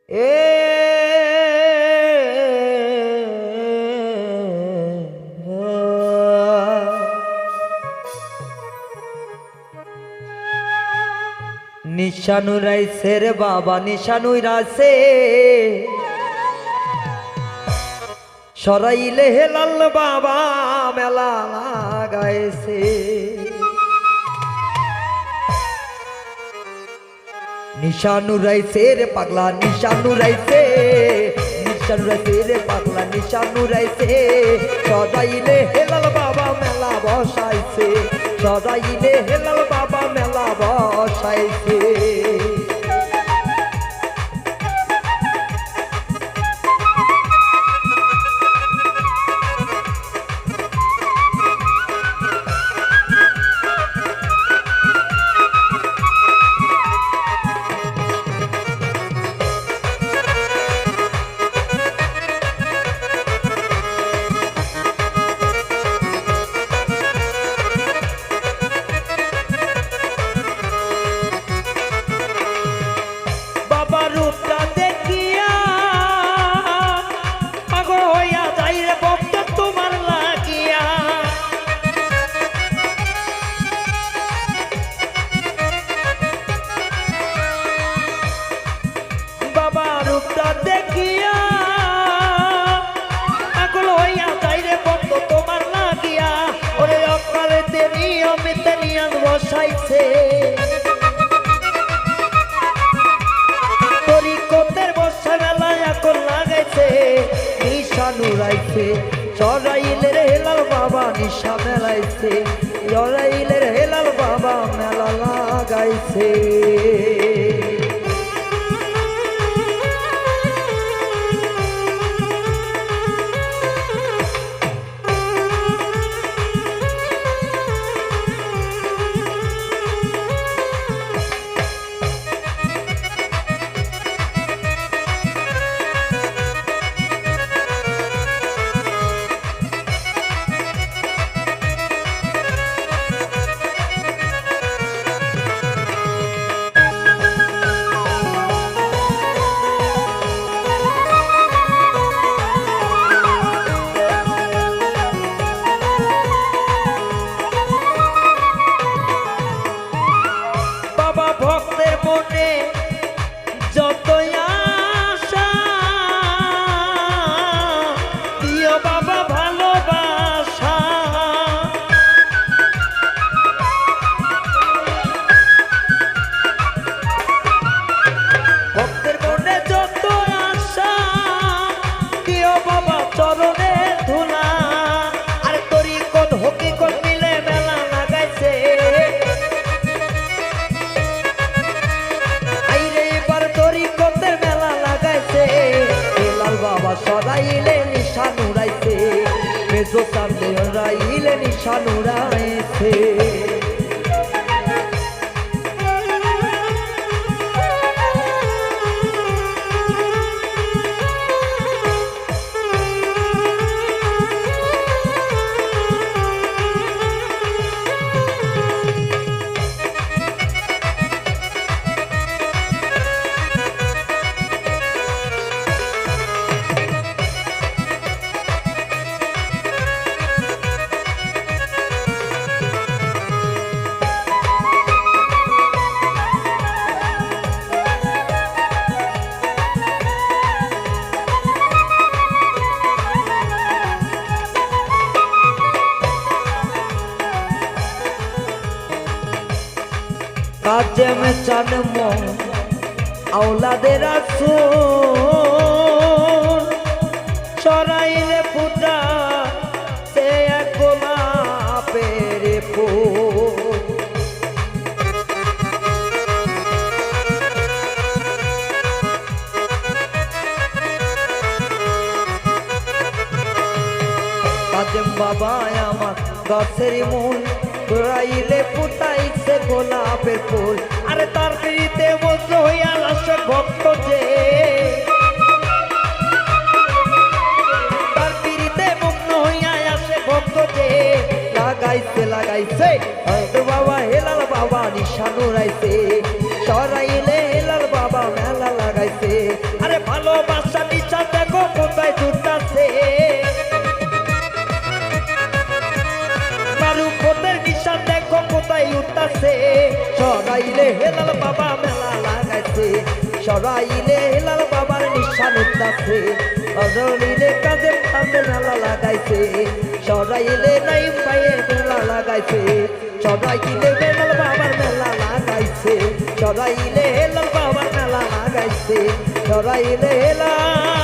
এ নিশানুরাইছে রে বাবা নিশানুরাইছে সরাইলে হেলাল বাবা মেলা লাগাইছে নিশানুরাইছে রে পাগলা নিশানুরাইছে নিশানুরাইছে রে পাগলা নিশানুরাইছে সরাইলে হেলাল বাবা মেলা বসাইছে সরাইলে হেলাল বাবা মেলা বসাইছে তরিকতের বর্ষা মেলায় এখন লাগাইছে নিশানুরাইছে চড়াইলের হেলাল বাবা নিশা মেলাইছে চড়াইলের হেলাল বাবা মেলা লাগাইছে সরাইলে নিশানুরাইছে মেজো সামনে রাইলে নিশানুরাইছে কাজেম জন্ম আওলাদের আসুন সরাইলে পুতা সে গোলাপের ফুল কাজেম বাবা আমার গাছের মূল তোরাইলে পুতাইছে গোলাপের ফুল আরে তার পিড়িতে মগ্ন হইয়া আসে ভক্ত যে তার পিড়িতে মগ্ন হইয়া আসে ভক্ত যে লাগাইছে লাগাইছে বাবা হেলাল বাবা নিশানুরাইছে সরাইলে হেলাল বাবা মেলা লাগাইছে আরে ভালোবাসা নিশা দেখো কোথায় ছুটতাছে মারুফতের নিশা দেখো কোথায় উঠতাছে সরাইলে হেলাল বাবা মেলা লাগাইছে সরাইলে হেলাল বাবার নিশান উঠতাছে সরাইলে কাজে সামনে মেলা লাগাইছে সরাইলে নাইম ভাইয়ের মেলা লাগাইছে সরাইলে হেলাল বাবার মেলা লাগাইছে সরাইলে হেলাল বাবার মেলা লাগাইছে সরাইলে হেলাল